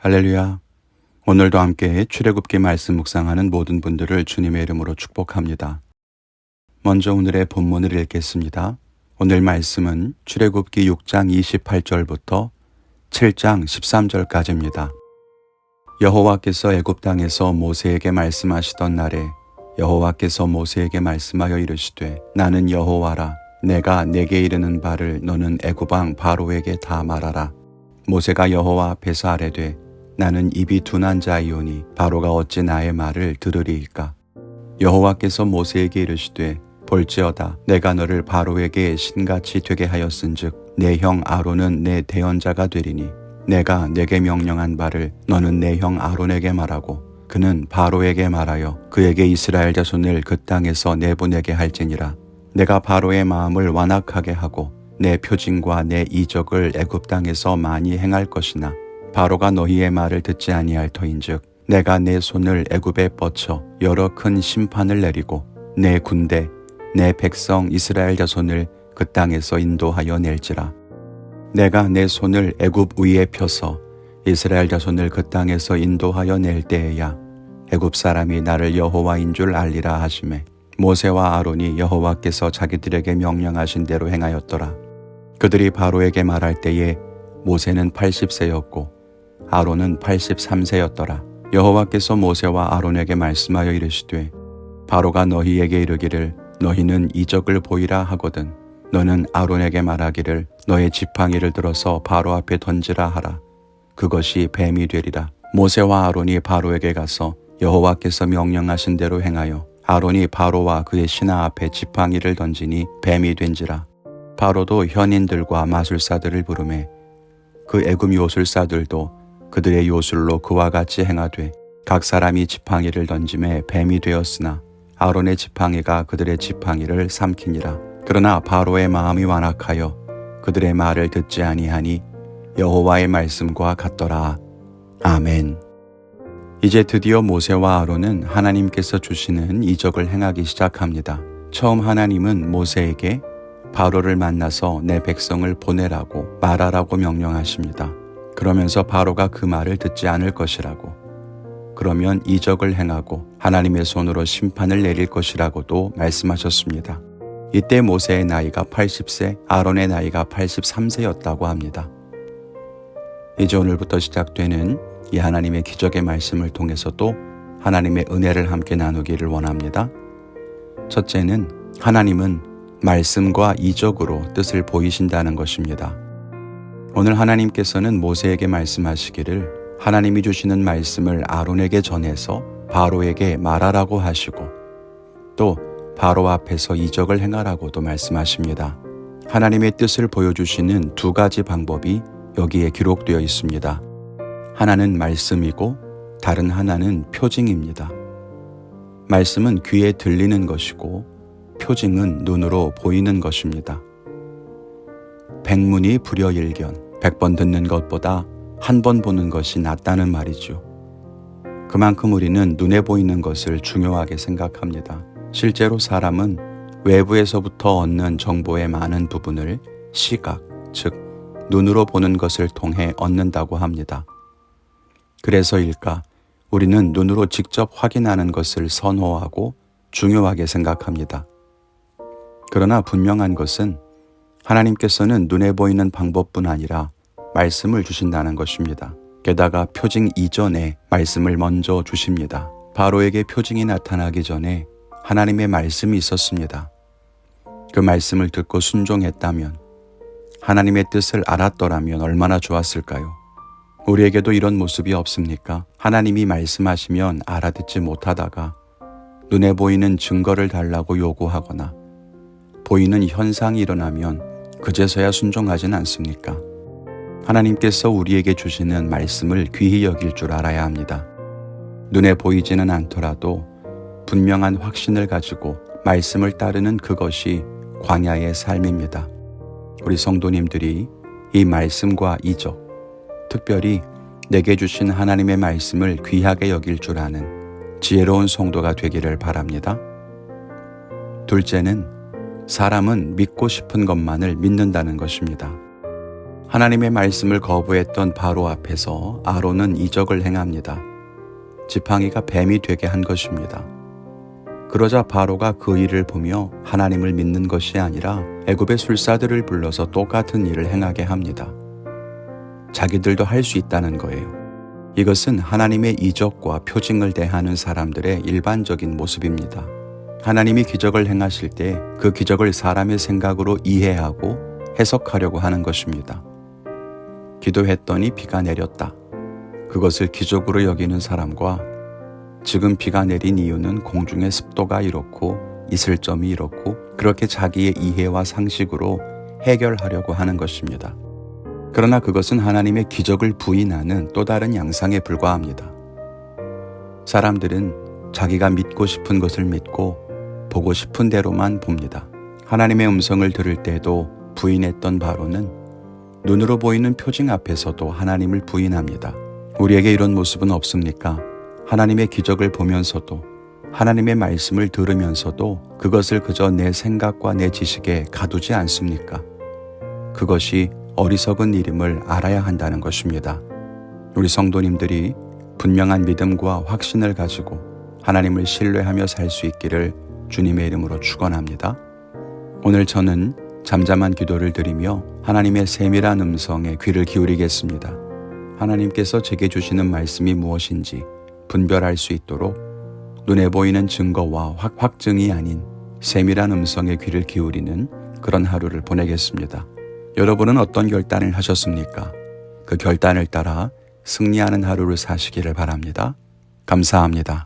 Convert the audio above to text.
할렐루야. 오늘도 함께 출애굽기 말씀 묵상하는 모든 분들을 주님의 이름으로 축복합니다. 먼저 오늘의 본문을 읽겠습니다. 오늘 말씀은 출애굽기 6장 28절부터 7장 13절까지입니다. 여호와께서 애굽 땅에서 모세에게 말씀하시던 날에 여호와께서 모세에게 말씀하여 이르시되 나는 여호와라. 내가 내게 이르는 바를 너는 애굽 왕 바로에게 다 말하라. 모세가 여호와 앞에서 아뢰되 나는 입이 둔한 자이오니 바로가 어찌 나의 말을 들으리이까. 여호와께서 모세에게 이르시되 볼지어다 내가 너를 바로에게 신같이 되게 하였은즉 내 형 아론은 내 대언자가 되리니 내가 내게 명령한 바를 너는 내 형 아론에게 말하고 그는 바로에게 말하여 그에게 이스라엘 자손을 그 땅에서 내보내게 할지니라. 내가 바로의 마음을 완악하게 하고 내 표징과 내 이적을 애굽 땅에서 많이 행할 것이나 바로가 너희의 말을 듣지 아니할 터인즉 내가 내 손을 애굽에 뻗쳐 여러 큰 심판을 내리고 내 군대 내 백성 이스라엘 자손을 그 땅에서 인도하여 낼지라. 내가 내 손을 애굽 위에 펴서 이스라엘 자손을 그 땅에서 인도하여 낼 때에야 애굽 사람이 나를 여호와인 줄 알리라 하시매 모세와 아론이 여호와께서 자기들에게 명령하신 대로 행하였더라. 그들이 바로에게 말할 때에 모세는 80세였고 아론은 83세였더라. 여호와께서 모세와 아론에게 말씀하여 이르시되 바로가 너희에게 이르기를 너희는 이적을 보이라 하거든 너는 아론에게 말하기를 너의 지팡이를 들어서 바로 앞에 던지라 하라. 그것이 뱀이 되리라. 모세와 아론이 바로에게 가서 여호와께서 명령하신 대로 행하여 아론이 바로와 그의 신하 앞에 지팡이를 던지니 뱀이 된지라. 바로도 현인들과 마술사들을 부르매 그 애굽 요술사들도 그들의 요술로 그와 같이 행하되 각 사람이 지팡이를 던짐에 뱀이 되었으나 아론의 지팡이가 그들의 지팡이를 삼키니라. 그러나 바로의 마음이 완악하여 그들의 말을 듣지 아니하니 여호와의 말씀과 같더라. 아멘. 이제 드디어 모세와 아론은 하나님께서 주시는 이적을 행하기 시작합니다. 처음 하나님은 모세에게 바로를 만나서 내 백성을 보내라고 말하라고 명령하십니다. 그러면서 바로가 그 말을 듣지 않을 것이라고, 그러면 이적을 행하고 하나님의 손으로 심판을 내릴 것이라고도 말씀하셨습니다. 이때 모세의 나이가 80세, 아론의 나이가 83세였다고 합니다. 이제 오늘부터 시작되는 이 하나님의 기적의 말씀을 통해서도 하나님의 은혜를 함께 나누기를 원합니다. 첫째는 하나님은 말씀과 이적으로 뜻을 보이신다는 것입니다. 오늘 하나님께서는 모세에게 말씀하시기를 하나님이 주시는 말씀을 아론에게 전해서 바로에게 말하라고 하시고 또 바로 앞에서 이적을 행하라고도 말씀하십니다. 하나님의 뜻을 보여주시는 두 가지 방법이 여기에 기록되어 있습니다. 하나는 말씀이고 다른 하나는 표징입니다. 말씀은 귀에 들리는 것이고 표징은 눈으로 보이는 것입니다. 백문이 불여일견, 100번 듣는 것보다 한 번 보는 것이 낫다는 말이죠. 그만큼 우리는 눈에 보이는 것을 중요하게 생각합니다. 실제로 사람은 외부에서부터 얻는 정보의 많은 부분을 시각, 즉 눈으로 보는 것을 통해 얻는다고 합니다. 그래서일까 우리는 눈으로 직접 확인하는 것을 선호하고 중요하게 생각합니다. 그러나 분명한 것은 하나님께서는 눈에 보이는 방법뿐 아니라 말씀을 주신다는 것입니다. 게다가 표징 이전에 말씀을 먼저 주십니다. 바로에게 표징이 나타나기 전에 하나님의 말씀이 있었습니다. 그 말씀을 듣고 순종했다면, 하나님의 뜻을 알았더라면 얼마나 좋았을까요? 우리에게도 이런 모습이 없습니까? 하나님이 말씀하시면 알아듣지 못하다가 눈에 보이는 증거를 달라고 요구하거나 보이는 현상이 일어나면 그제서야 순종하진 않습니까? 하나님께서 우리에게 주시는 말씀을 귀히 여길 줄 알아야 합니다. 눈에 보이지는 않더라도 분명한 확신을 가지고 말씀을 따르는 그것이 광야의 삶입니다. 우리 성도님들이 이 말씀과 이적, 특별히 내게 주신 하나님의 말씀을 귀하게 여길 줄 아는 지혜로운 성도가 되기를 바랍니다. 둘째는 사람은 믿고 싶은 것만을 믿는다는 것입니다. 하나님의 말씀을 거부했던 바로 앞에서 아론은 이적을 행합니다. 지팡이가 뱀이 되게 한 것입니다. 그러자 바로가 그 일을 보며 하나님을 믿는 것이 아니라 애굽의 술사들을 불러서 똑같은 일을 행하게 합니다. 자기들도 할 수 있다는 거예요. 이것은 하나님의 이적과 표징을 대하는 사람들의 일반적인 모습입니다. 하나님이 기적을 행하실 때 그 기적을 사람의 생각으로 이해하고 해석하려고 하는 것입니다. 기도했더니 비가 내렸다. 그것을 기적으로 여기는 사람과 지금 비가 내린 이유는 공중의 습도가 이렇고 있을 점이 이렇고 그렇게 자기의 이해와 상식으로 해결하려고 하는 것입니다. 그러나 그것은 하나님의 기적을 부인하는 또 다른 양상에 불과합니다. 사람들은 자기가 믿고 싶은 것을 믿고 보고 싶은 대로만 봅니다. 하나님의 음성을 들을 때도 부인했던 바로는 눈으로 보이는 표징 앞에서도 하나님을 부인합니다. 우리에게 이런 모습은 없습니까? 하나님의 기적을 보면서도 하나님의 말씀을 들으면서도 그것을 그저 내 생각과 내 지식에 가두지 않습니까? 그것이 어리석은 일임을 알아야 한다는 것입니다. 우리 성도님들이 분명한 믿음과 확신을 가지고 하나님을 신뢰하며 살 수 있기를 주님의 이름으로 축원합니다. 오늘 저는 잠잠한 기도를 드리며 하나님의 세밀한 음성에 귀를 기울이겠습니다. 하나님께서 제게 주시는 말씀이 무엇인지 분별할 수 있도록 눈에 보이는 증거와 확증이 아닌 세밀한 음성에 귀를 기울이는 그런 하루를 보내겠습니다. 여러분은 어떤 결단을 하셨습니까? 그 결단을 따라 승리하는 하루를 사시기를 바랍니다. 감사합니다.